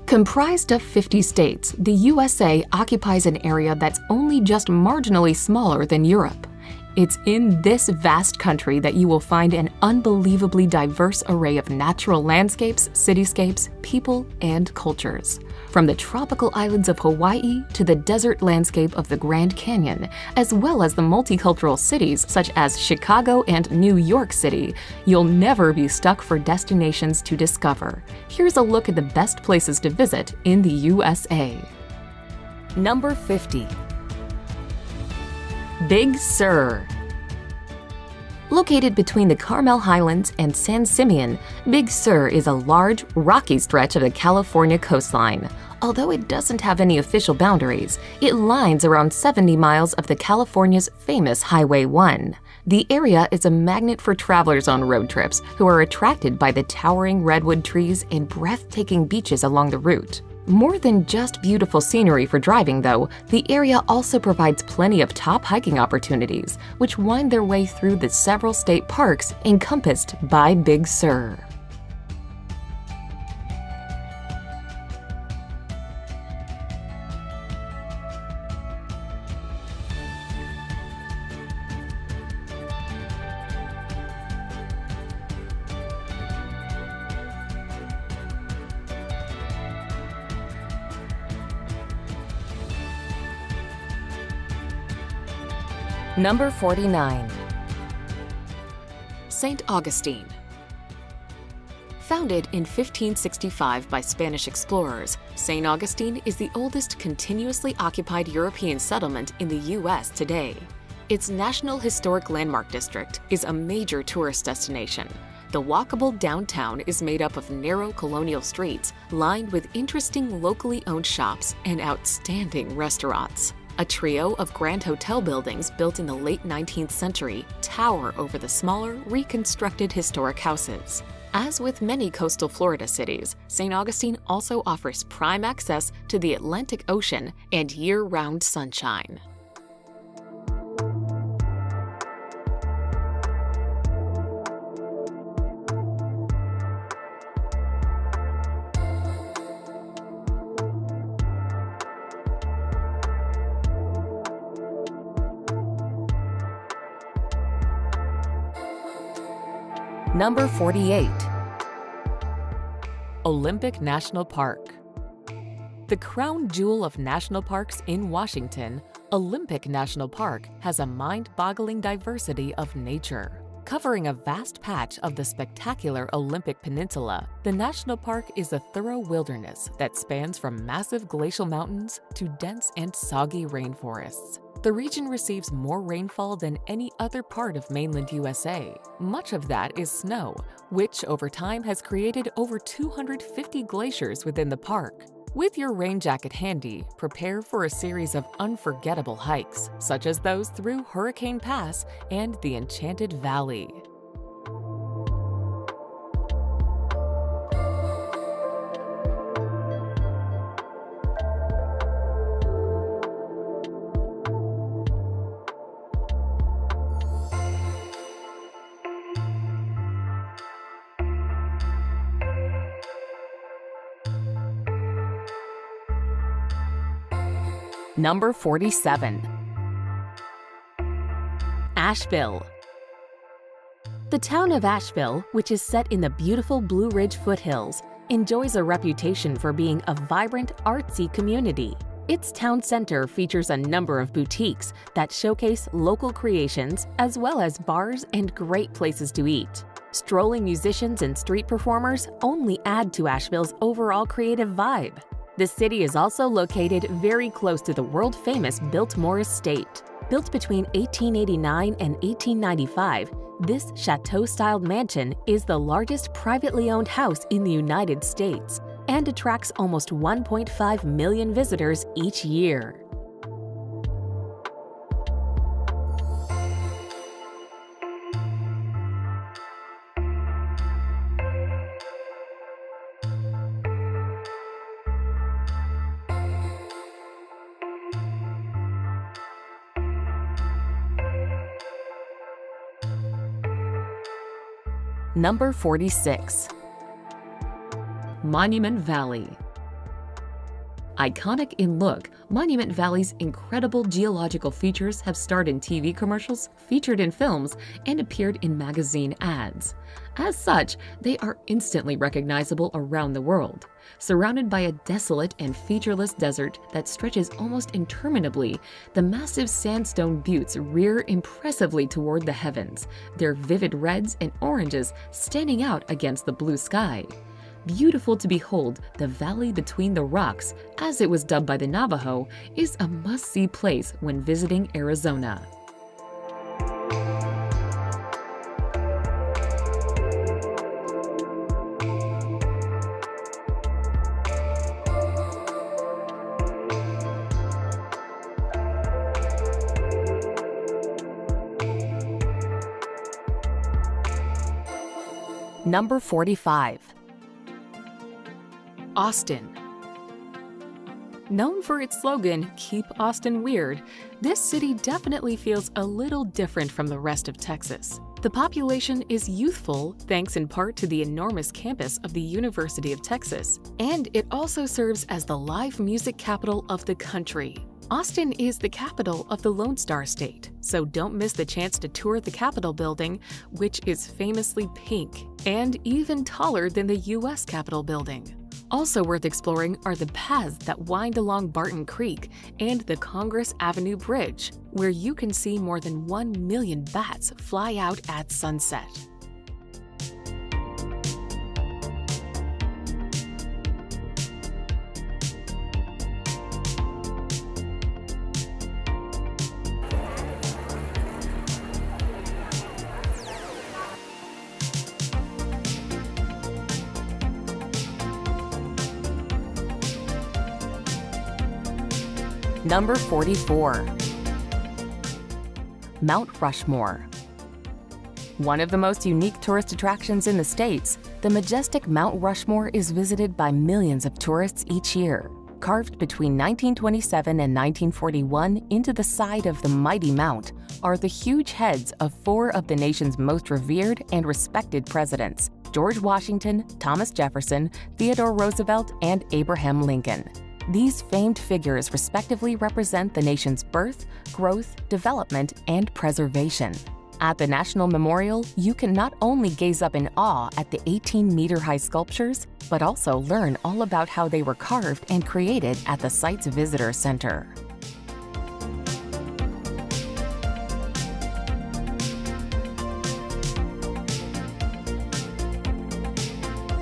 Comprised of 50 states, the USA occupies an area that's only just marginally smaller than Europe. It's in this vast country that you will find an unbelievably diverse array of natural landscapes, cityscapes, people, and cultures. From the tropical islands of Hawaii to the desert landscape of the Grand Canyon, as well as the multicultural cities such as Chicago and New York City, you'll never be stuck for destinations to discover. Here's a look at the best places to visit in the USA. Number 50. Big Sur. Located between the Carmel Highlands and San Simeon, Big Sur is a large, rocky stretch of the California coastline. Although it doesn't have any official boundaries, it lines around 70 miles of the California's famous Highway 1. The area is a magnet for travelers on road trips who are attracted by the towering redwood trees and breathtaking beaches along the route. More than just beautiful scenery for driving, though, the area also provides plenty of top hiking opportunities, which wind their way through the several state parks encompassed by Big Sur. Number 49. St. Augustine. Founded in 1565 by Spanish explorers, St. Augustine is the oldest continuously occupied European settlement in the U.S. today. Its National Historic Landmark District is a major tourist destination. The walkable downtown is made up of narrow colonial streets lined with interesting locally owned shops and outstanding restaurants. A trio of grand hotel buildings built in the late 19th century tower over the smaller, reconstructed historic houses. As with many coastal Florida cities, St. Augustine also offers prime access to the Atlantic Ocean and year-round sunshine. Number 48. Olympic National Park. The crown jewel of national parks in Washington, Olympic National Park has a mind-boggling diversity of nature. Covering a vast patch of the spectacular Olympic Peninsula, the national park is a thorough wilderness that spans from massive glacial mountains to dense and soggy rainforests. The region receives more rainfall than any other part of mainland USA. Much of that is snow, which over time has created over 250 glaciers within the park. With your rain jacket handy, prepare for a series of unforgettable hikes, such as those through Hurricane Pass and the Enchanted Valley. Number 47. Asheville. The town of Asheville, which is set in the beautiful Blue Ridge foothills, enjoys a reputation for being a vibrant, artsy community. Its town center features a number of boutiques that showcase local creations, as well as bars and great places to eat. Strolling musicians and street performers only add to Asheville's overall creative vibe. The city is also located very close to the world-famous Biltmore Estate. Built between 1889 and 1895, this chateau-styled mansion is the largest privately owned house in the United States and attracts almost 1.5 million visitors each year. Number 46. Monument Valley. Iconic in look, Monument Valley's incredible geological features have starred in TV commercials, featured in films, and appeared in magazine ads. As such, they are instantly recognizable around the world. Surrounded by a desolate and featureless desert that stretches almost interminably, the massive sandstone buttes rear impressively toward the heavens, their vivid reds and oranges standing out against the blue sky. Beautiful to behold, the Valley Between the Rocks, as it was dubbed by the Navajo, is a must-see place when visiting Arizona. Number 45. Austin. Known for its slogan, "Keep Austin Weird," this city definitely feels a little different from the rest of Texas. The population is youthful thanks in part to the enormous campus of the University of Texas, and it also serves as the live music capital of the country. Austin is the capital of the Lone Star State, so don't miss the chance to tour the Capitol building, which is famously pink and even taller than the U.S. Capitol building. Also worth exploring are the paths that wind along Barton Creek and the Congress Avenue Bridge, where you can see more than 1 million bats fly out at sunset. Number 44. Mount Rushmore. One of the most unique tourist attractions in the States, the majestic Mount Rushmore is visited by millions of tourists each year. Carved between 1927 and 1941 into the side of the mighty mount are the huge heads of 4 of the nation's most revered and respected presidents: George Washington, Thomas Jefferson, Theodore Roosevelt, and Abraham Lincoln. These famed figures respectively represent the nation's birth, growth, development, and preservation. At the National Memorial, you can not only gaze up in awe at the 18-meter-high sculptures, but also learn all about how they were carved and created at the site's visitor center.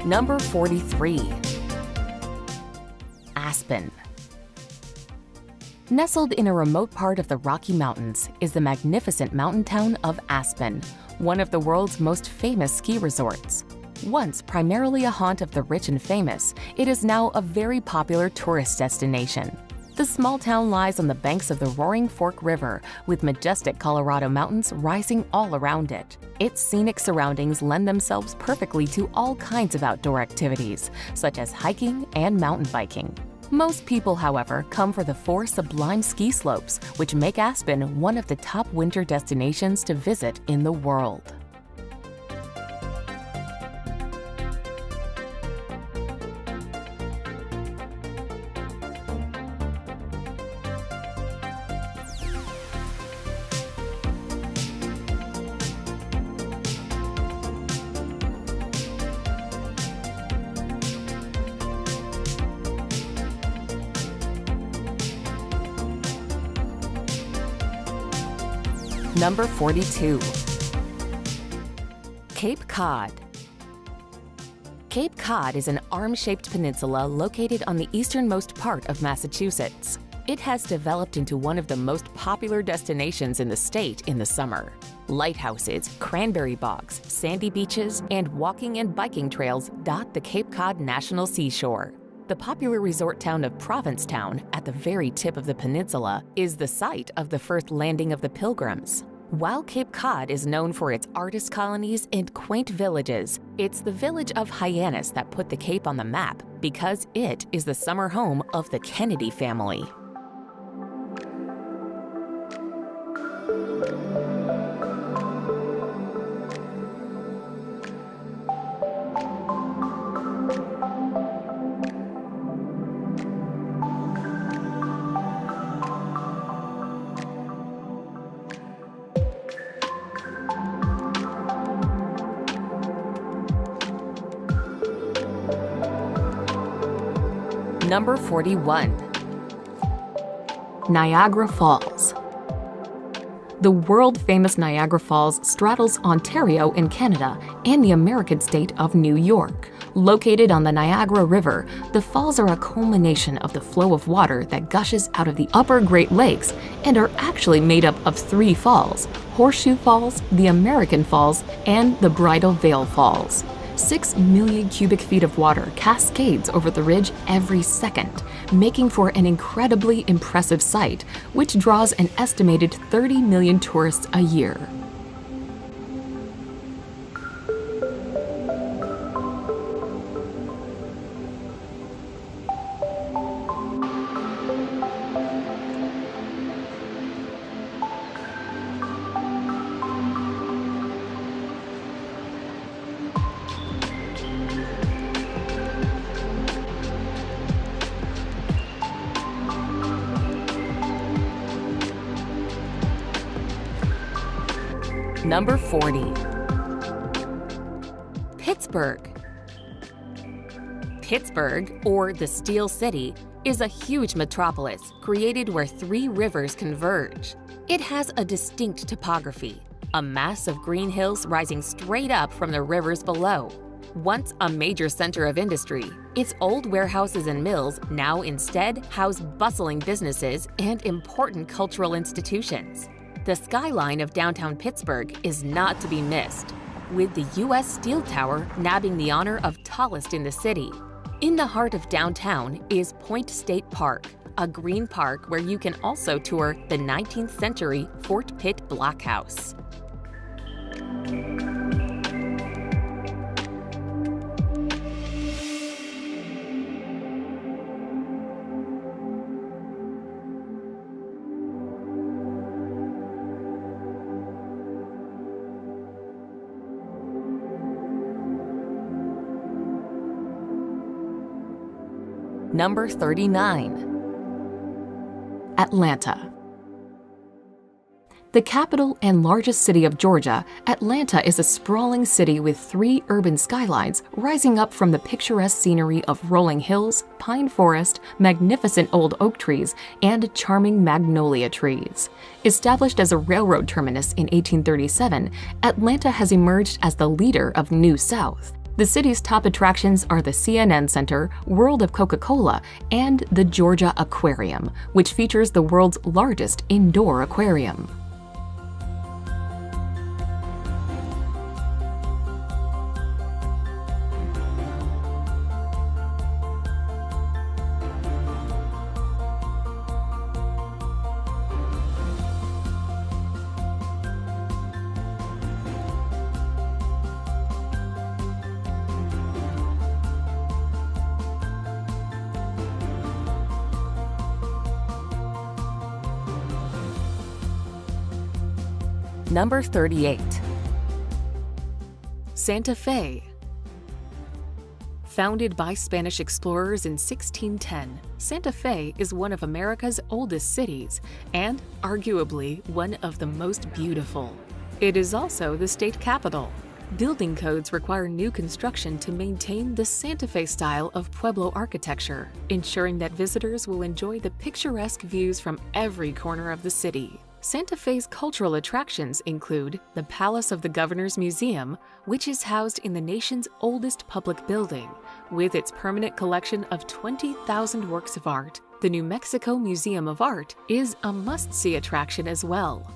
Number 43. Aspen. Nestled in a remote part of the Rocky Mountains is the magnificent mountain town of Aspen, one of the world's most famous ski resorts. Once primarily a haunt of the rich and famous, it is now a very popular tourist destination. The small town lies on the banks of the Roaring Fork River, with majestic Colorado mountains rising all around it. Its scenic surroundings lend themselves perfectly to all kinds of outdoor activities, such as hiking and mountain biking. Most people, however, come for the 4 sublime ski slopes, which make Aspen one of the top winter destinations to visit in the world. Number 42. Cape Cod. Cape Cod is an arm-shaped peninsula located on the easternmost part of Massachusetts. It has developed into one of the most popular destinations in the state in the summer. Lighthouses, cranberry bogs, sandy beaches, and walking and biking trails dot the Cape Cod National Seashore. The popular resort town of Provincetown, at the very tip of the peninsula, is the site of the first landing of the Pilgrims. While Cape Cod is known for its artist colonies and quaint villages, it's the village of Hyannis that put the Cape on the map because it is the summer home of the Kennedy family. Number 41. Niagara Falls. The world-famous Niagara Falls straddles Ontario in Canada and the American state of New York. Located on the Niagara River, the falls are a culmination of the flow of water that gushes out of the upper Great Lakes and are actually made up of 3 falls: Horseshoe Falls, the American Falls, and the Bridal Veil Falls. 6 million cubic feet of water cascades over the ridge every second, making for an incredibly impressive sight, which draws an estimated 30 million tourists a year. Number 40. Pittsburgh. Pittsburgh, or the Steel City, is a huge metropolis created where 3 rivers converge. It has a distinct topography, a mass of green hills rising straight up from the rivers below. Once a major center of industry, its old warehouses and mills now instead house bustling businesses and important cultural institutions. The skyline of downtown Pittsburgh is not to be missed, with the U.S. Steel Tower nabbing the honor of tallest in the city. In the heart of downtown is Point State Park, a green park where you can also tour the 19th century Fort Pitt Blockhouse. Number 39. Atlanta. The capital and largest city of Georgia, Atlanta is a sprawling city with 3 urban skylines rising up from the picturesque scenery of rolling hills, pine forest, magnificent old oak trees, and charming magnolia trees. Established as a railroad terminus in 1837, Atlanta has emerged as the leader of New South. The city's top attractions are the CNN Center, World of Coca-Cola, and the Georgia Aquarium, which features the world's largest indoor aquarium. Number 38. Santa Fe. Founded by Spanish explorers in 1610, Santa Fe is one of America's oldest cities and arguably one of the most beautiful. It is also the state capital. Building codes require new construction to maintain the Santa Fe style of Pueblo architecture, ensuring that visitors will enjoy the picturesque views from every corner of the city. Santa Fe's cultural attractions include the Palace of the Governor's Museum, which is housed in the nation's oldest public building. With its permanent collection of 20,000 works of art, the New Mexico Museum of Art is a must-see attraction as well.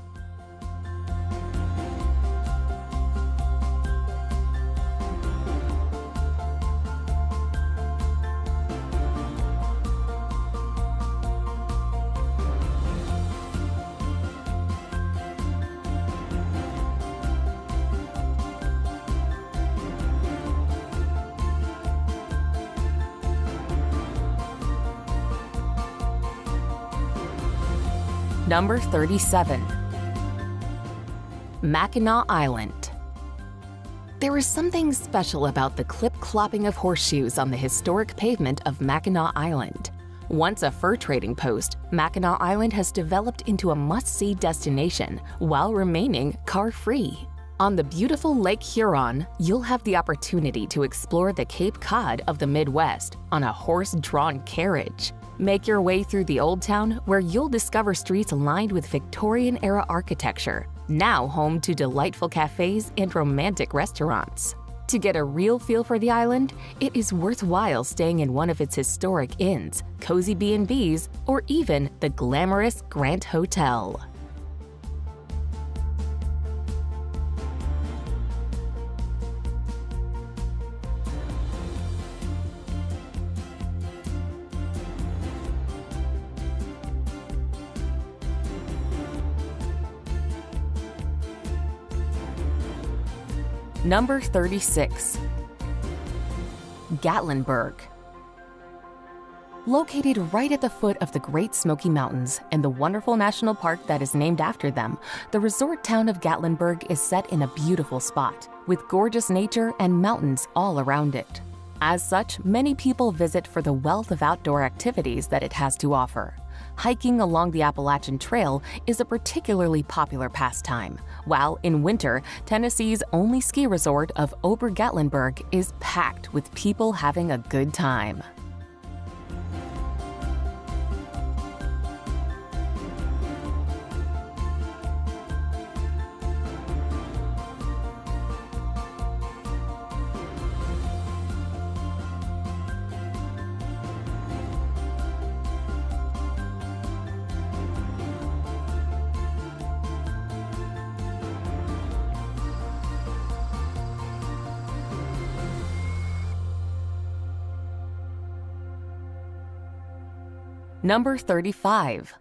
Number 37. Mackinac Island. There is something special about the clip-clopping of horseshoes on the historic pavement of Mackinac Island. Once a fur trading post, Mackinac Island has developed into a must-see destination while remaining car-free. On the beautiful Lake Huron, you'll have the opportunity to explore the Cape Cod of the Midwest on a horse-drawn carriage. Make your way through the Old Town, where you'll discover streets lined with Victorian-era architecture, now home to delightful cafes and romantic restaurants. To get a real feel for the island, it is worthwhile staying in one of its historic inns, cozy B&Bs, or even the glamorous Grant Hotel. Number 36. Gatlinburg. Located right at the foot of the Great Smoky Mountains and the wonderful national park that is named after them, the resort town of Gatlinburg is set in a beautiful spot, with gorgeous nature and mountains all around it. As such, many people visit for the wealth of outdoor activities that it has to offer. Hiking along the Appalachian Trail is a particularly popular pastime, while in winter, Tennessee's only ski resort of Ober-Gatlinburg is packed with people having a good time. Number 35.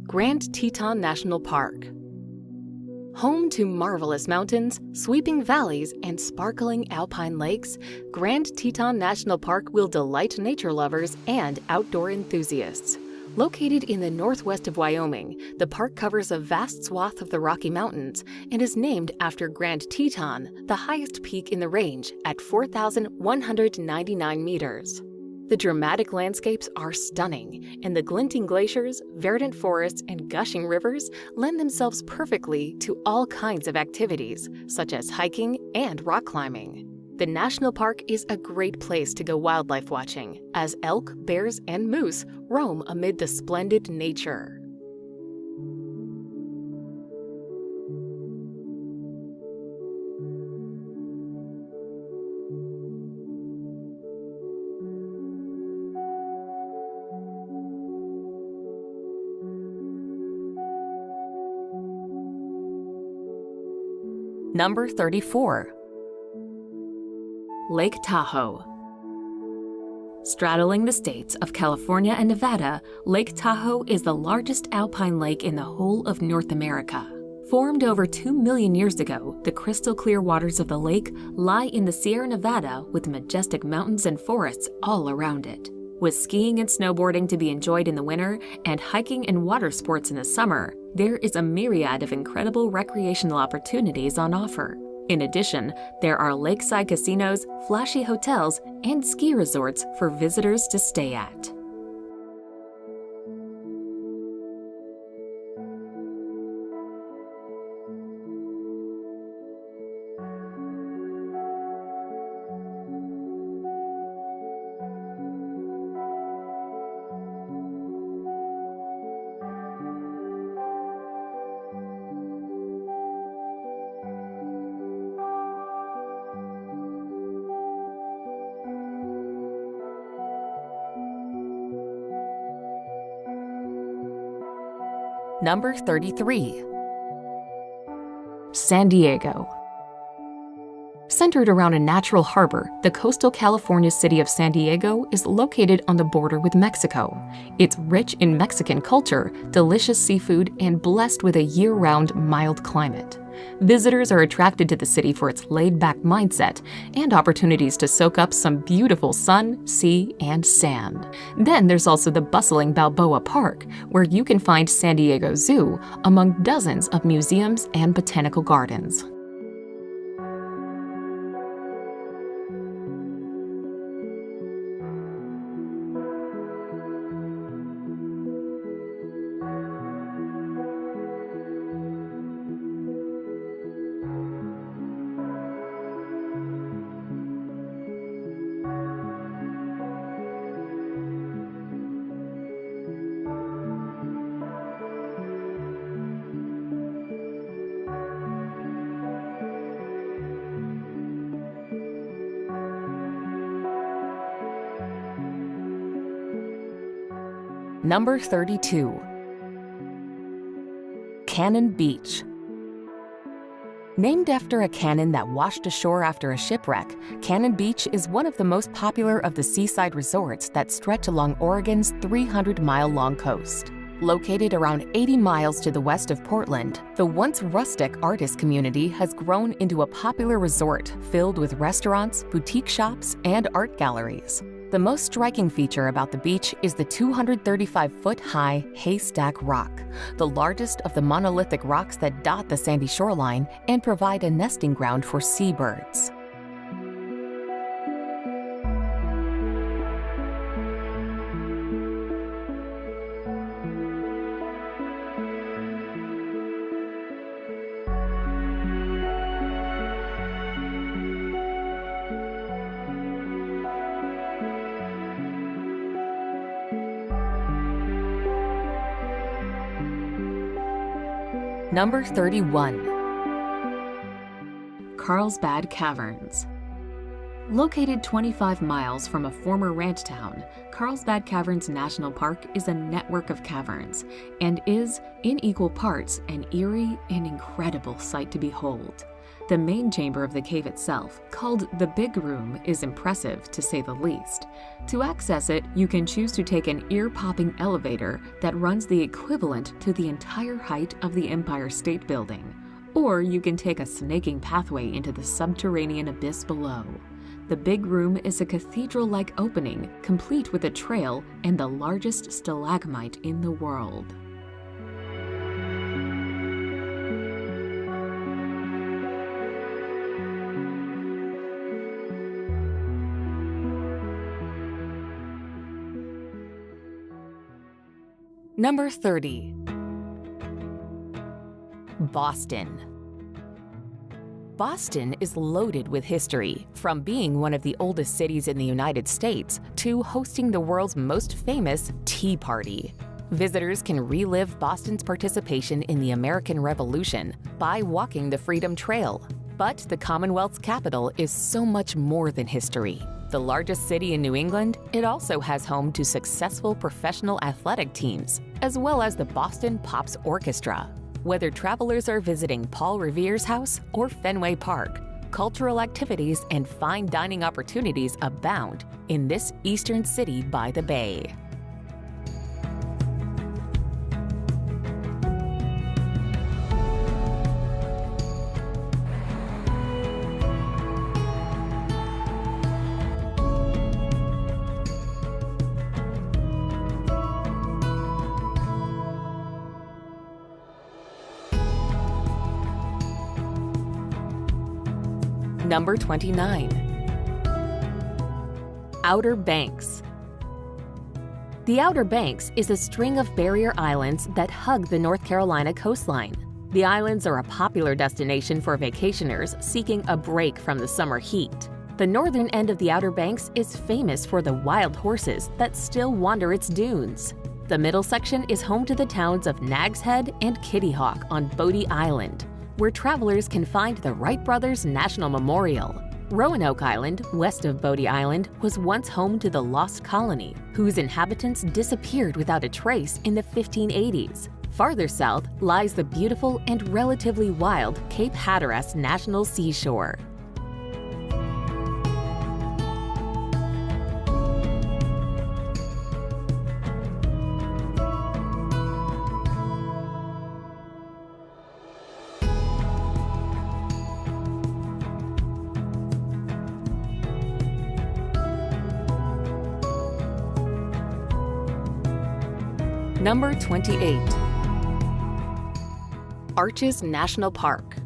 Grand Teton National Park. Home to marvelous mountains, sweeping valleys, and sparkling alpine lakes, Grand Teton National Park will delight nature lovers and outdoor enthusiasts. Located in the northwest of Wyoming, the park covers a vast swath of the Rocky Mountains and is named after Grand Teton, the highest peak in the range at 4,199 meters. The dramatic landscapes are stunning, and the glinting glaciers, verdant forests, and gushing rivers lend themselves perfectly to all kinds of activities, such as hiking and rock climbing. The national park is a great place to go wildlife watching, as elk, bears, and moose roam amid the splendid nature. Number 34. Lake Tahoe. Straddling the states of California and Nevada, Lake Tahoe is the largest alpine lake in the whole of North America. Formed over 2 million years ago, the crystal clear waters of the lake lie in the Sierra Nevada with majestic mountains and forests all around it. With skiing and snowboarding to be enjoyed in the winter and hiking and water sports in the summer, there is a myriad of incredible recreational opportunities on offer. In addition, there are lakeside casinos, flashy hotels, and ski resorts for visitors to stay at. Number 33. San Diego. Centered around a natural harbor, the coastal California city of San Diego is located on the border with Mexico. It's rich in Mexican culture, delicious seafood, and blessed with a year-round mild climate. Visitors are attracted to the city for its laid-back mindset and opportunities to soak up some beautiful sun, sea, and sand. Then there's also the bustling Balboa Park, where you can find San Diego Zoo among dozens of museums and botanical gardens. Number 32. Cannon Beach. Named after a cannon that washed ashore after a shipwreck, Cannon Beach is one of the most popular of the seaside resorts that stretch along Oregon's 300-mile-long coast. Located around 80 miles to the west of Portland, the once rustic artist community has grown into a popular resort filled with restaurants, boutique shops, and art galleries. The most striking feature about the beach is the 235-foot-high Haystack Rock, the largest of the monolithic rocks that dot the sandy shoreline and provide a nesting ground for seabirds. Number 31. Carlsbad Caverns. Located 25 miles from a former ranch town, Carlsbad Caverns National Park is a network of caverns and is, in equal parts, an eerie and incredible sight to behold. The main chamber of the cave itself, called the Big Room, is impressive to say the least. To access it, you can choose to take an ear-popping elevator that runs the equivalent to the entire height of the Empire State Building, or you can take a snaking pathway into the subterranean abyss below. The Big Room is a cathedral-like opening, complete with a trail and the largest stalagmite in the world. Number 30. Boston. Boston is loaded with history, from being one of the oldest cities in the United States to hosting the world's most famous Tea Party. Visitors can relive Boston's participation in the American Revolution by walking the Freedom Trail. But the Commonwealth's capital is so much more than history. The largest city in New England, it also has home to successful professional athletic teams, as well as the Boston Pops Orchestra. Whether travelers are visiting Paul Revere's house or Fenway Park, cultural activities and fine dining opportunities abound in this eastern city by the bay. Number 29. Outer Banks. The Outer Banks is a string of barrier islands that hug the North Carolina coastline. The islands are a popular destination for vacationers seeking a break from the summer heat. The northern end of the Outer Banks is famous for the wild horses that still wander its dunes. The middle section is home to the towns of Nags Head and Kitty Hawk on Bodie Island, where travelers can find the Wright Brothers National Memorial. Roanoke Island, west of Bodie Island, was once home to the Lost Colony, whose inhabitants disappeared without a trace in the 1580s. Farther south lies the beautiful and relatively wild Cape Hatteras National Seashore. Number 28. Arches National Park.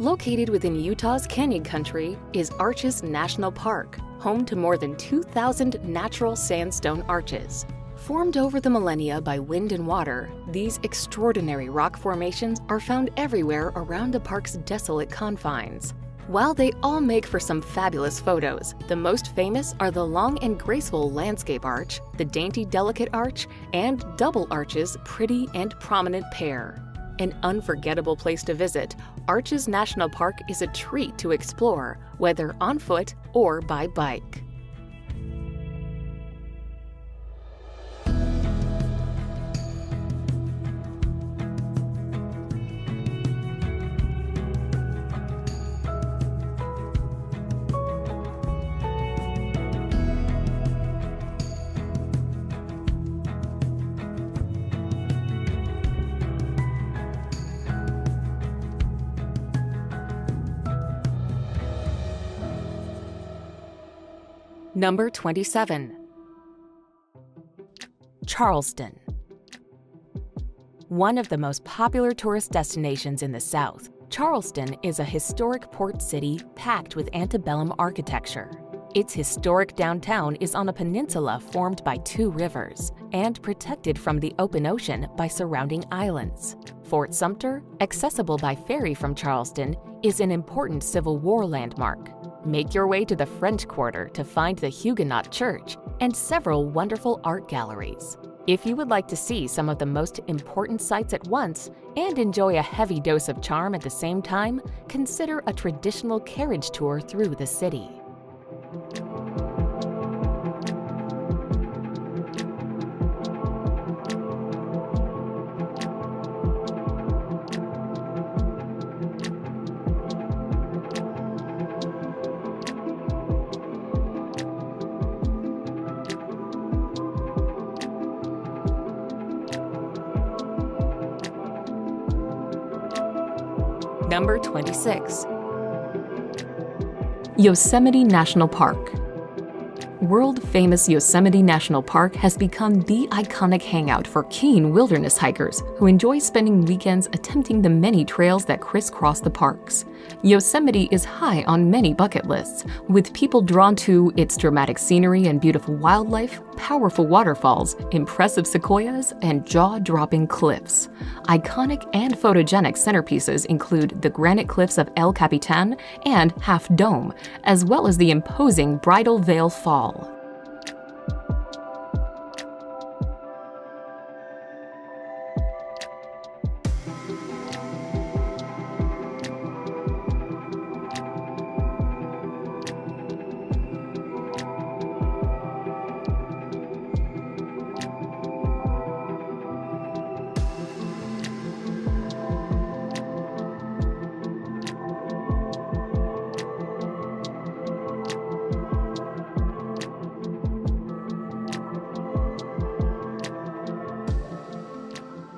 Located within Utah's Canyon Country is Arches National Park, home to more than 2,000 natural sandstone arches. Formed over the millennia by wind and water, these extraordinary rock formations are found everywhere around the park's desolate confines. While they all make for some fabulous photos, the most famous are the long and graceful landscape arch, the dainty delicate arch, and double arches pretty and prominent pair. An unforgettable place to visit, Arches National Park is a treat to explore, whether on foot or by bike. Number 27. Charleston. One of the most popular tourist destinations in the South, Charleston is a historic port city packed with antebellum architecture. Its historic downtown is on a peninsula formed by two rivers and protected from the open ocean by surrounding islands. Fort Sumter, accessible by ferry from Charleston, is an important Civil War landmark. Make your way to the French Quarter to find the Huguenot Church and several wonderful art galleries. If you would like to see some of the most important sights at once and enjoy a heavy dose of charm at the same time, consider a traditional carriage tour through the city. Number 26. Yosemite National Park. World-famous Yosemite National Park has become the iconic hangout for keen wilderness hikers who enjoy spending weekends attempting the many trails that crisscross the parks. Yosemite is high on many bucket lists, with people drawn to its dramatic scenery and beautiful wildlife, powerful waterfalls, impressive sequoias, and jaw-dropping cliffs. Iconic and photogenic centerpieces include the granite cliffs of El Capitan and Half Dome, as well as the imposing Bridal Veil Fall.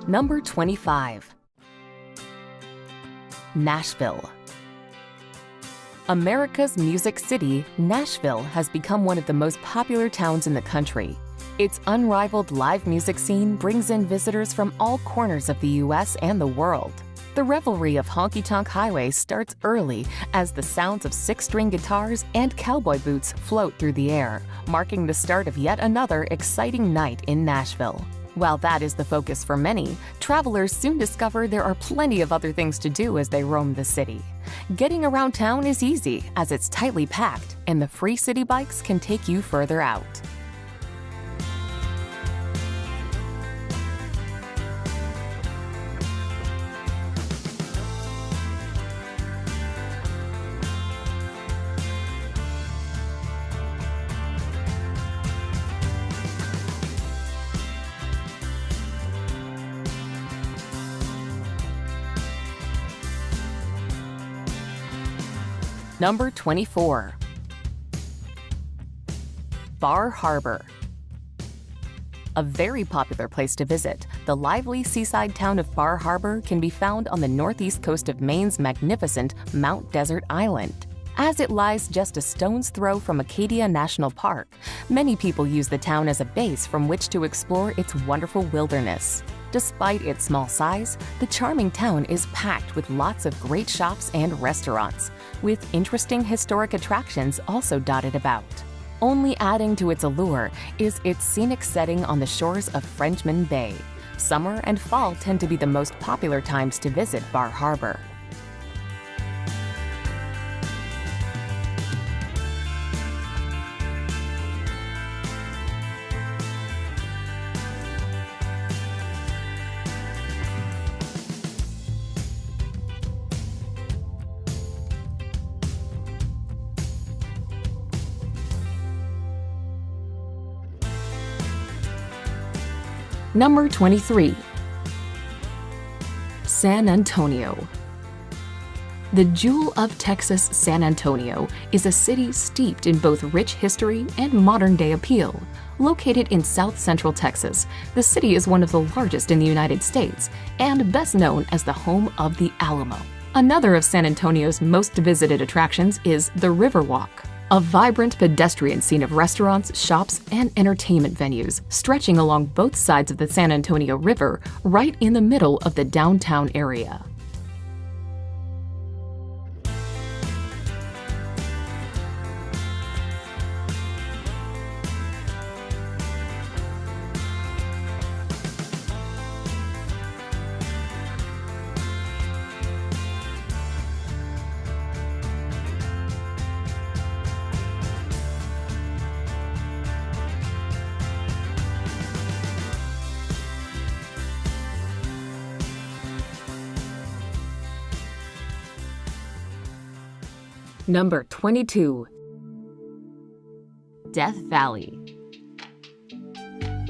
Number 25. Nashville. America's Music City, Nashville has become one of the most popular towns in the country. Its unrivaled live music scene brings in visitors from all corners of the U.S. and the world. The revelry of Honky Tonk Highway starts early as the sounds of six-string guitars and cowboy boots float through the air, marking the start of yet another exciting night in Nashville. While that is the focus for many, travelers soon discover there are plenty of other things to do as they roam the city. Getting around town is easy as it's tightly packed, and the free city bikes can take you further out. Number 24. Bar Harbor. A very popular place to visit, the lively seaside town of Bar Harbor can be found on the northeast coast of Maine's magnificent Mount Desert Island. As it lies just a stone's throw from Acadia National Park, many people use the town as a base from which to explore its wonderful wilderness. Despite its small size, the charming town is packed with lots of great shops and restaurants, with interesting historic attractions also dotted about. Only adding to its allure is its scenic setting on the shores of Frenchman Bay. Summer and fall tend to be the most popular times to visit Bar Harbor. Number 23. San Antonio. The jewel of Texas, San Antonio is a city steeped in both rich history and modern-day appeal. Located in south-central Texas, the city is one of the largest in the United States and best known as the home of the Alamo. Another of San Antonio's most visited attractions is the Riverwalk. A vibrant pedestrian scene of restaurants, shops, and entertainment venues stretching along both sides of the San Antonio River, right in the middle of the downtown area. Number 22. Death Valley.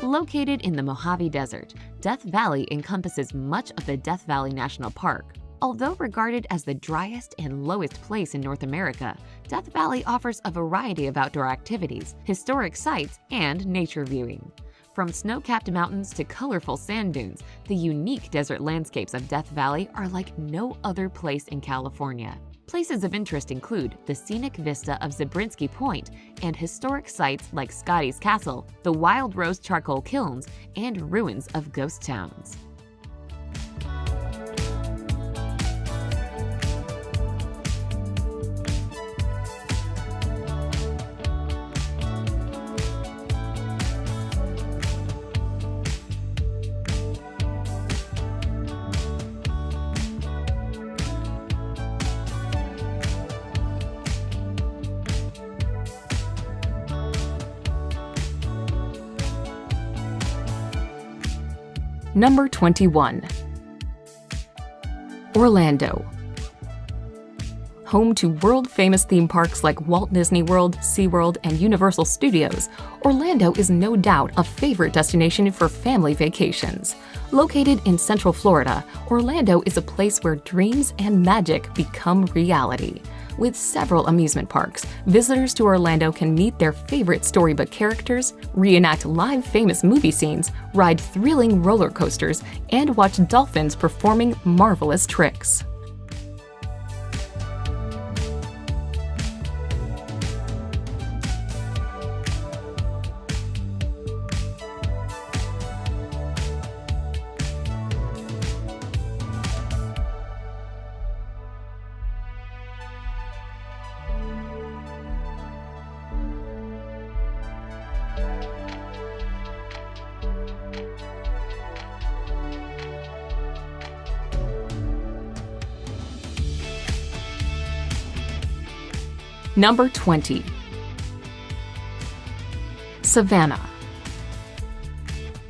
Located in the Mojave Desert, Death Valley encompasses much of the Death Valley National Park. Although regarded as the driest and lowest place in North America, Death Valley offers a variety of outdoor activities, historic sites, and nature viewing. From snow-capped mountains to colorful sand dunes, the unique desert landscapes of Death Valley are like no other place in California. Places of interest include the scenic vista of Zabriskie Point and historic sites like Scotty's Castle, the Wild Rose Charcoal Kilns, and ruins of ghost towns. Number 21. Orlando. Home to world-famous theme parks like Walt Disney World, SeaWorld, and Universal Studios, Orlando is no doubt a favorite destination for family vacations. Located in Central Florida, Orlando is a place where dreams and magic become reality. With several amusement parks, visitors to Orlando can meet their favorite storybook characters, reenact live famous movie scenes, ride thrilling roller coasters, and watch dolphins performing marvelous tricks. Number 20. Savannah.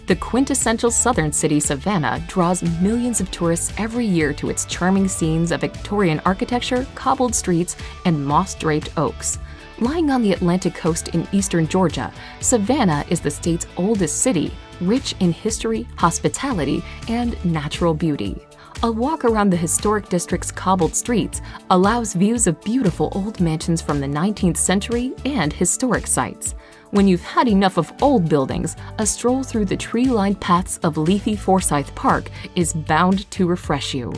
The quintessential southern city, Savannah, draws millions of tourists every year to its charming scenes of Victorian architecture, cobbled streets, and moss-draped oaks. Lying on the Atlantic coast in eastern Georgia, Savannah is the state's oldest city, rich in history, hospitality, and natural beauty. A walk around the historic district's cobbled streets allows views of beautiful old mansions from the 19th century and historic sites. When you've had enough of old buildings, a stroll through the tree-lined paths of leafy Forsyth Park is bound to refresh you.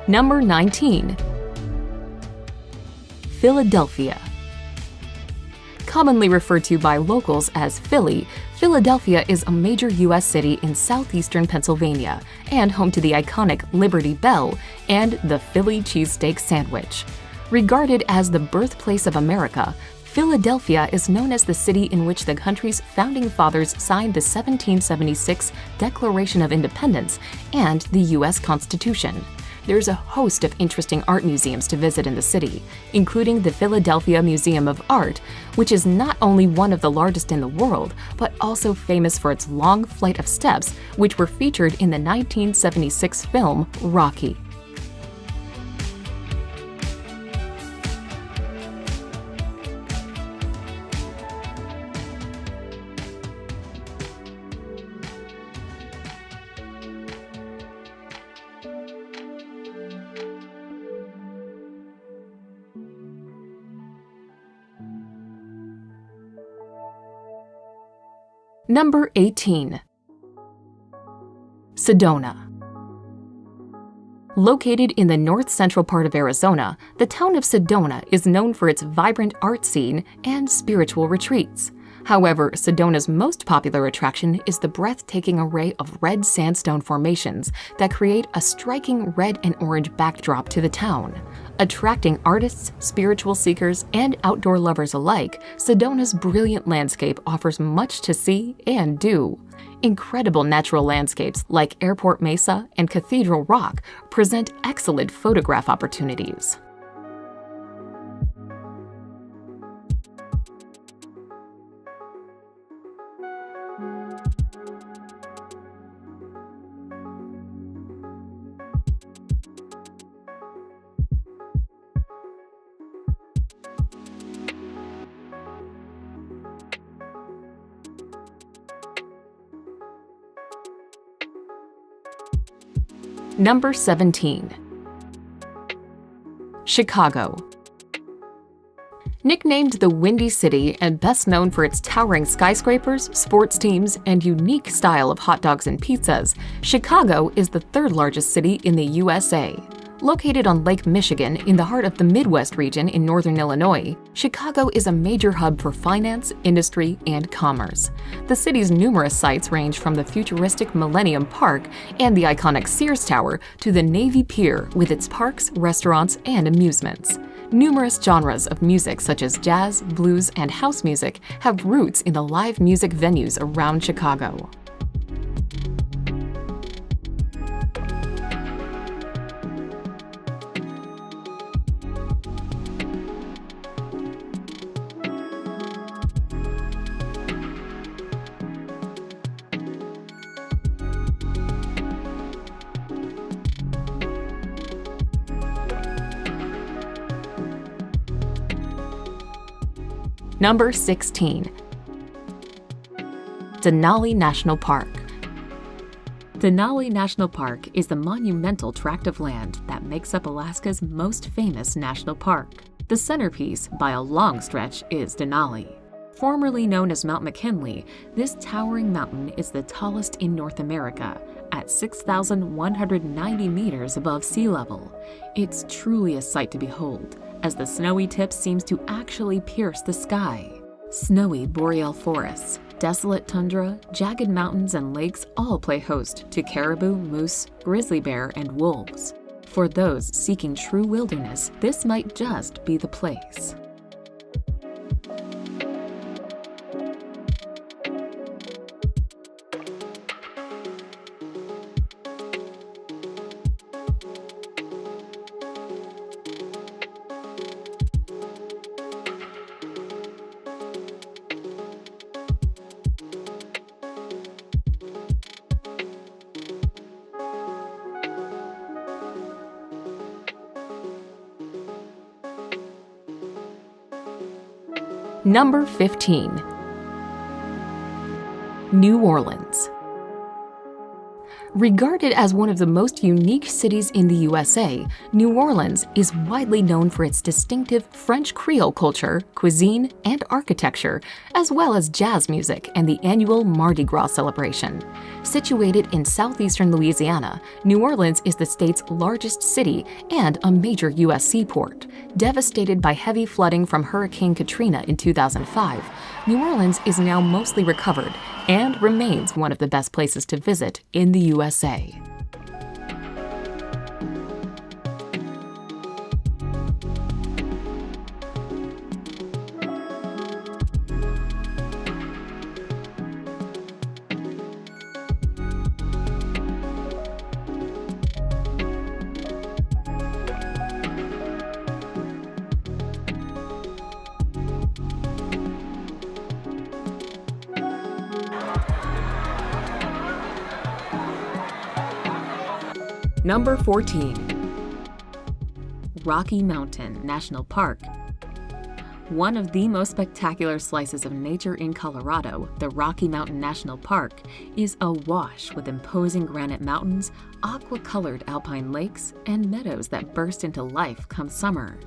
Number 19. Philadelphia. Commonly referred to by locals as Philly, Philadelphia is a major U.S. city in southeastern Pennsylvania and home to the iconic Liberty Bell and the Philly cheesesteak sandwich. Regarded as the birthplace of America, Philadelphia is known as the city in which the country's founding fathers signed the 1776 Declaration of Independence and the U.S. Constitution. There's a host of interesting art museums to visit in the city, including the Philadelphia Museum of Art, which is not only one of the largest in the world, but also famous for its long flight of steps, which were featured in the 1976 film Rocky. Number 18. Sedona. Located in the north-central part of Arizona, the town of Sedona is known for its vibrant art scene and spiritual retreats. However, Sedona's most popular attraction is the breathtaking array of red sandstone formations that create a striking red and orange backdrop to the town. Attracting artists, spiritual seekers, and outdoor lovers alike, Sedona's brilliant landscape offers much to see and do. Incredible natural landscapes like Airport Mesa and Cathedral Rock present excellent photograph opportunities. Number 17. Chicago. Nicknamed the Windy City and best known for its towering skyscrapers, sports teams, and unique style of hot dogs and pizzas, Chicago is the third largest city in the USA. Located on Lake Michigan in the heart of the Midwest region in northern Illinois, Chicago is a major hub for finance, industry, and commerce. The city's numerous sites range from the futuristic Millennium Park and the iconic Sears Tower to the Navy Pier with its parks, restaurants, and amusements. Numerous genres of music such as jazz, blues, and house music have roots in the live music venues around Chicago. Number 16. Denali National Park. Denali National Park is the monumental tract of land that makes up Alaska's most famous national park. The centerpiece, by a long stretch, is Denali. Formerly known as Mount McKinley, this towering mountain is the tallest in North America, at 6,190 meters above sea level. It's truly a sight to behold, as the snowy tip seems to actually pierce the sky. Snowy boreal forests, desolate tundra, jagged mountains, and lakes all play host to caribou, moose, grizzly bear, and wolves. For those seeking true wilderness, this might just be the place. Number 15. New Orleans. Regarded as one of the most unique cities in the USA, New Orleans is widely known for its distinctive French Creole culture, cuisine, and architecture, as well as jazz music and the annual Mardi Gras celebration. Situated in southeastern Louisiana, New Orleans is the state's largest city and a major U.S. seaport. Devastated by heavy flooding from Hurricane Katrina in 2005, New Orleans is now mostly recovered and remains one of the best places to visit in the USA. Number 14. Rocky Mountain National Park. One of the most spectacular slices of nature in Colorado, the Rocky Mountain National Park, is awash with imposing granite mountains, aqua-colored alpine lakes, and meadows that burst into life come summer.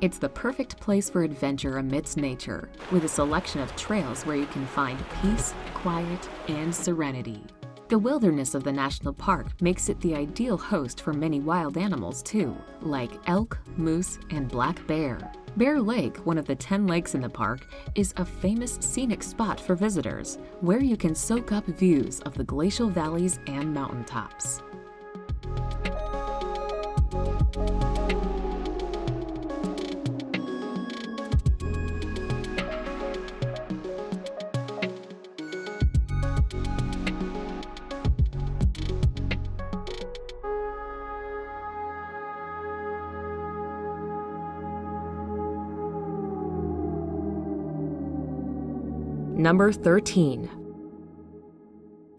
It's the perfect place for adventure amidst nature, with a selection of trails where you can find peace, quiet, and serenity. The wilderness of the national park makes it the ideal host for many wild animals too, like elk, moose, and black bear. Bear Lake, one of the 10 lakes in the park, is a famous scenic spot for visitors, where you can soak up views of the glacial valleys and mountaintops. Number 13.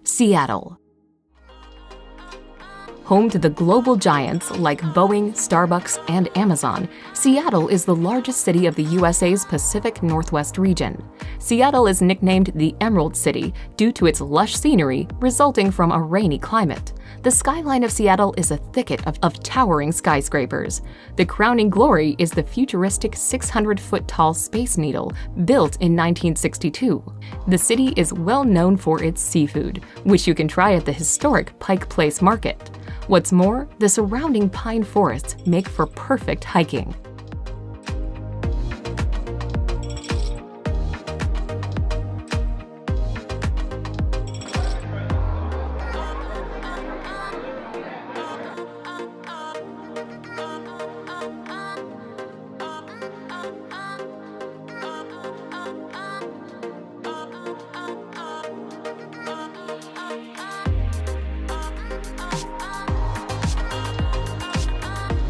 Seattle. Home to the global giants like Boeing, Starbucks, and Amazon, Seattle is the largest city of the USA's Pacific Northwest region. Seattle is nicknamed the Emerald City due to its lush scenery resulting from a rainy climate. The skyline of Seattle is a thicket of towering skyscrapers. The crowning glory is the futuristic 600-foot-tall Space Needle, built in 1962. The city is well known for its seafood, which you can try at the historic Pike Place Market. What's more, the surrounding pine forests make for perfect hiking.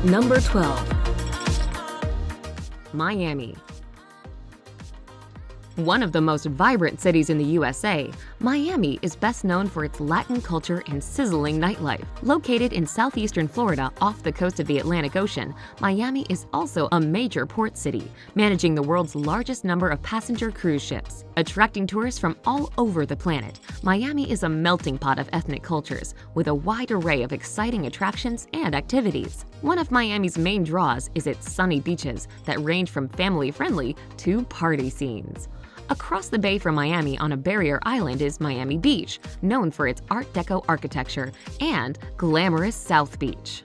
Number 12. Miami. One of the most vibrant cities in the USA, Miami is best known for its Latin culture and sizzling nightlife. Located in southeastern Florida off the coast of the Atlantic Ocean, Miami is also a major port city, managing the world's largest number of passenger cruise ships. Attracting tourists from all over the planet, Miami is a melting pot of ethnic cultures with a wide array of exciting attractions and activities. One of Miami's main draws is its sunny beaches that range from family-friendly to party scenes. Across the bay from Miami on a barrier island is Miami Beach, known for its Art Deco architecture, and glamorous South Beach.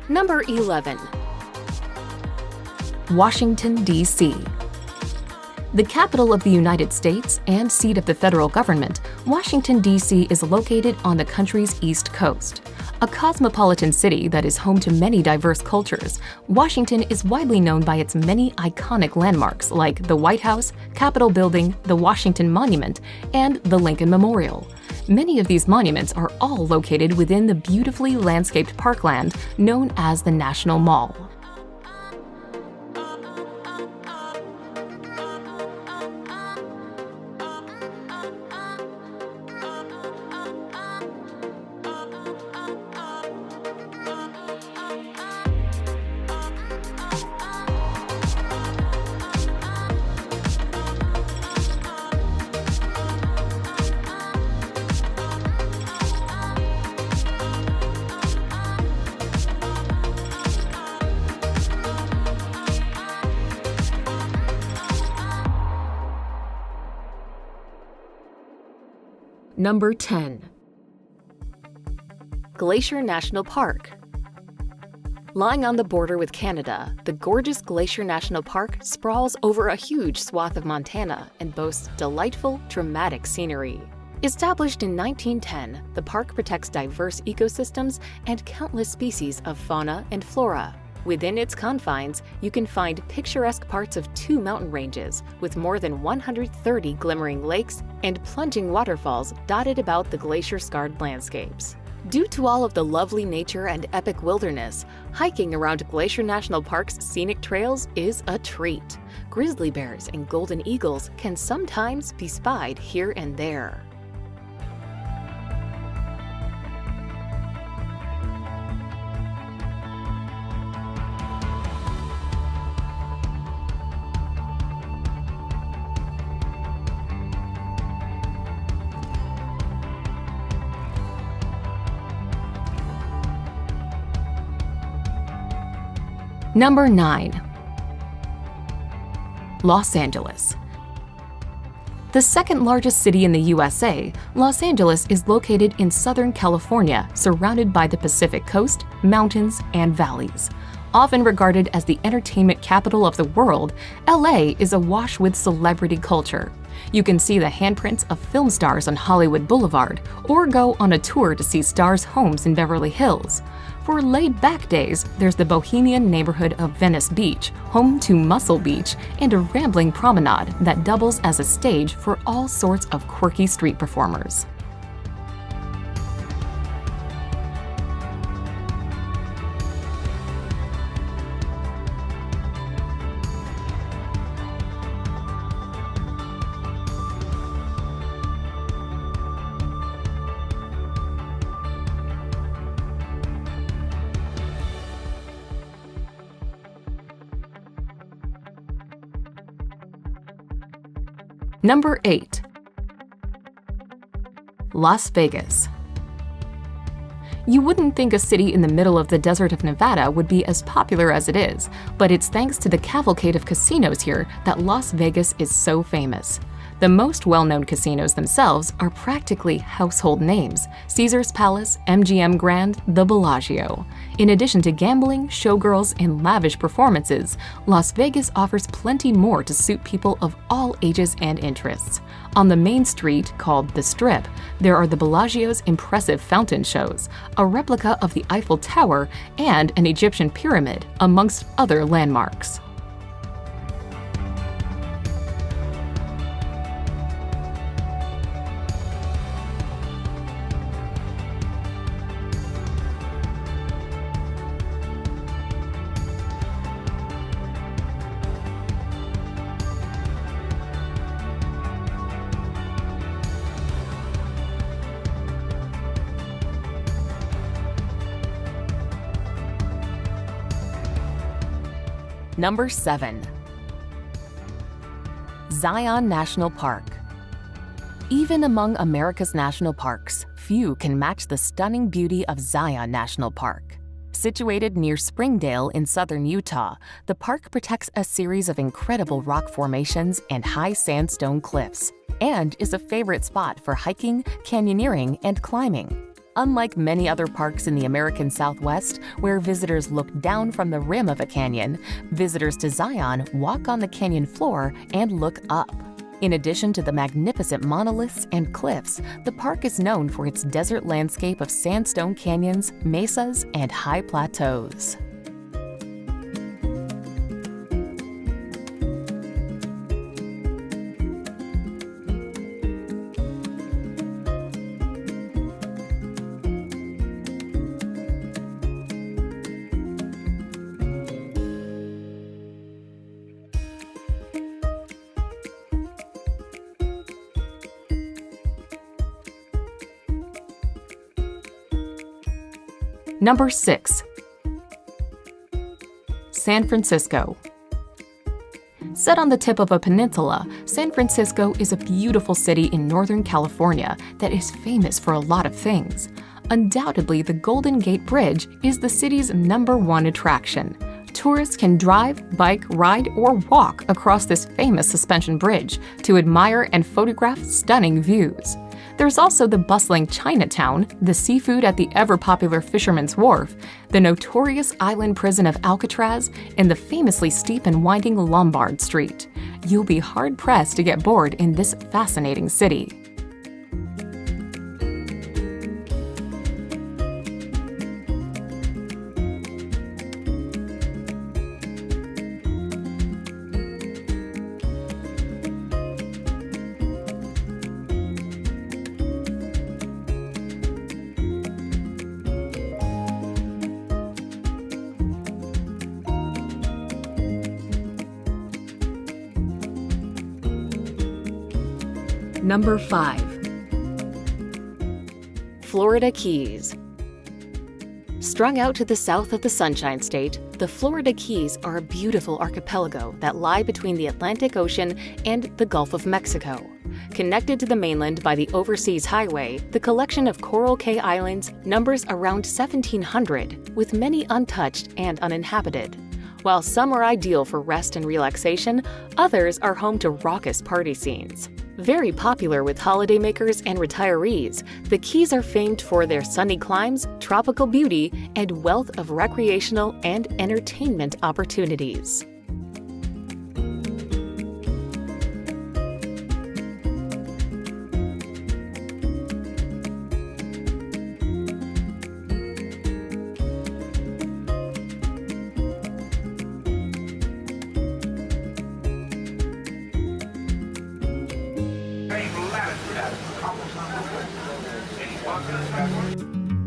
Number 11. Washington, D.C. The capital of the United States and seat of the federal government, Washington, D.C. is located on the country's East Coast. A cosmopolitan city that is home to many diverse cultures, Washington is widely known by its many iconic landmarks like the White House, Capitol Building, the Washington Monument, and the Lincoln Memorial. Many of these monuments are all located within the beautifully landscaped parkland known as the National Mall. Number 10. Glacier National Park. Lying on the border with Canada, the gorgeous Glacier National Park sprawls over a huge swath of Montana and boasts delightful, dramatic scenery. Established in 1910, the park protects diverse ecosystems and countless species of fauna and flora. Within its confines, you can find picturesque parts of 2 mountain ranges with more than 130 glimmering lakes and plunging waterfalls dotted about the glacier-scarred landscapes. Due to all of the lovely nature and epic wilderness, hiking around Glacier National Park's scenic trails is a treat. Grizzly bears and golden eagles can sometimes be spied here and there. Number 9. Los Angeles. The second largest city in the USA, Los Angeles is located in Southern California, surrounded by the Pacific Coast, mountains, and valleys. Often regarded as the entertainment capital of the world, LA is awash with celebrity culture. You can see the handprints of film stars on Hollywood Boulevard, or go on a tour to see stars' homes in Beverly Hills. For laid-back days, there's the bohemian neighborhood of Venice Beach, home to Muscle Beach, and a rambling promenade that doubles as a stage for all sorts of quirky street performers. Number 8. Las Vegas. You wouldn't think a city in the middle of the desert of Nevada would be as popular as it is, but it's thanks to the cavalcade of casinos here that Las Vegas is so famous. The most well-known casinos themselves are practically household names: Caesars Palace, MGM Grand, the Bellagio. In addition to gambling, showgirls, and lavish performances, Las Vegas offers plenty more to suit people of all ages and interests. On the main street, called the Strip, there are the Bellagio's impressive fountain shows, a replica of the Eiffel Tower, and an Egyptian pyramid, amongst other landmarks. Number 7. Zion National Park. Even among America's national parks, few can match the stunning beauty of Zion National Park. Situated near Springdale in southern Utah, the park protects a series of incredible rock formations and high sandstone cliffs, and is a favorite spot for hiking, canyoneering, and climbing. Unlike many other parks in the American Southwest, where visitors look down from the rim of a canyon, visitors to Zion walk on the canyon floor and look up. In addition to the magnificent monoliths and cliffs, the park is known for its desert landscape of sandstone canyons, mesas, and high plateaus. Number 6. San Francisco. Set on the tip of a peninsula, San Francisco is a beautiful city in Northern California that is famous for a lot of things. Undoubtedly, the Golden Gate Bridge is the city's #1 attraction. Tourists can drive, bike, ride, or walk across this famous suspension bridge to admire and photograph stunning views. There's also the bustling Chinatown, the seafood at the ever-popular Fisherman's Wharf, the notorious island prison of Alcatraz, and the famously steep and winding Lombard Street. You'll be hard-pressed to get bored in this fascinating city. Number 5. Florida Keys. Strung out to the south of the Sunshine State, the Florida Keys are a beautiful archipelago that lie between the Atlantic Ocean and the Gulf of Mexico. Connected to the mainland by the Overseas Highway, the collection of Coral Cay Islands numbers around 1,700, with many untouched and uninhabited. While some are ideal for rest and relaxation, others are home to raucous party scenes. Very popular with holidaymakers and retirees, the Keys are famed for their sunny climes, tropical beauty, and wealth of recreational and entertainment opportunities.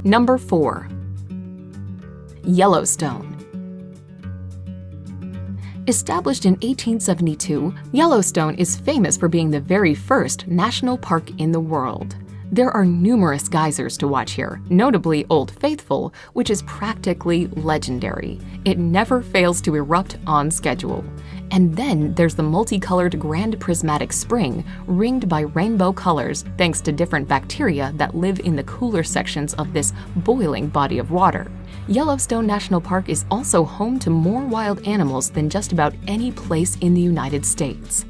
Number 4. Yellowstone. Established in 1872, Yellowstone is famous for being the very first national park in the world. There are numerous geysers to watch here, notably Old Faithful, which is practically legendary. It never fails to erupt on schedule. And then there's the multicolored Grand Prismatic Spring, ringed by rainbow colors thanks to different bacteria that live in the cooler sections of this boiling body of water. Yellowstone National Park is also home to more wild animals than just about any place in the United States.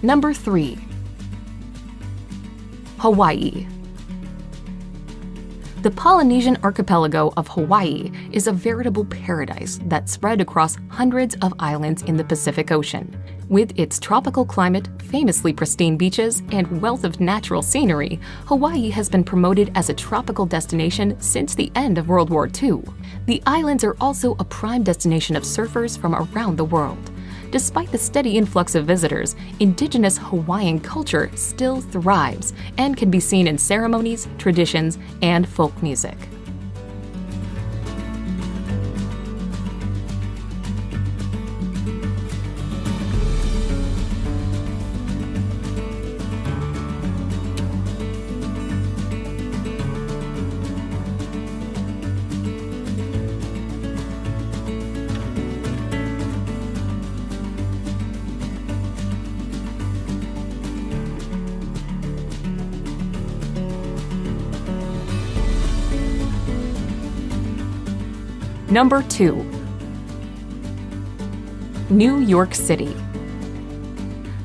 Number 3. Hawaii. The Polynesian archipelago of Hawaii is a veritable paradise that's spread across hundreds of islands in the Pacific Ocean. With its tropical climate, famously pristine beaches, and wealth of natural scenery, Hawaii has been promoted as a tropical destination since the end of World War II. The islands are also a prime destination of surfers from around the world. Despite the steady influx of visitors, indigenous Hawaiian culture still thrives and can be seen in ceremonies, traditions, and folk music. Number 2. New York City.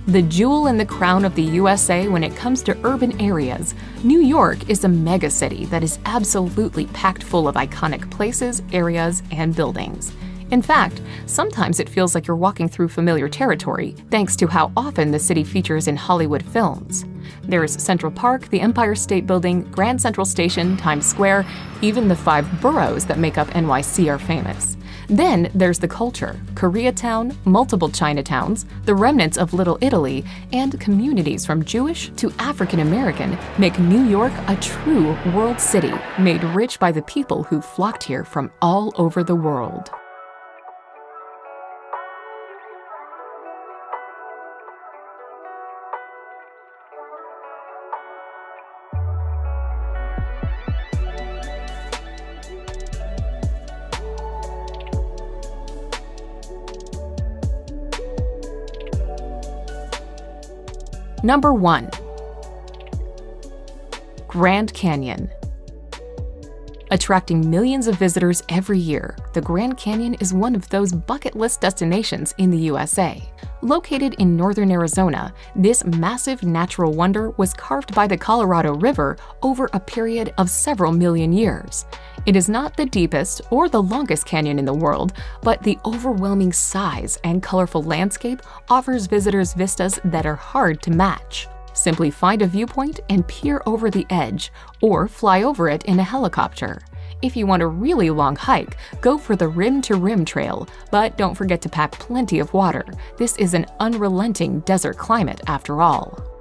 The jewel in the crown of the USA when it comes to urban areas, New York is a megacity that is absolutely packed full of iconic places, areas, and buildings. In fact, sometimes it feels like you're walking through familiar territory, thanks to how often the city features in Hollywood films. There's Central Park, the Empire State Building, Grand Central Station, Times Square, even the 5 boroughs that make up NYC are famous. Then there's the culture: Koreatown, multiple Chinatowns, the remnants of Little Italy, and communities from Jewish to African American make New York a true world city, made rich by the people who flocked here from all over the world. Number 1. Grand Canyon. Attracting millions of visitors every year, the Grand Canyon is one of those bucket list destinations in the USA. Located in northern Arizona, this massive natural wonder was carved by the Colorado River over a period of several million years. It is not the deepest or the longest canyon in the world, but the overwhelming size and colorful landscape offers visitors vistas that are hard to match. Simply find a viewpoint and peer over the edge, or fly over it in a helicopter. If you want a really long hike, go for the Rim to Rim Trail, but don't forget to pack plenty of water. This is an unrelenting desert climate after all.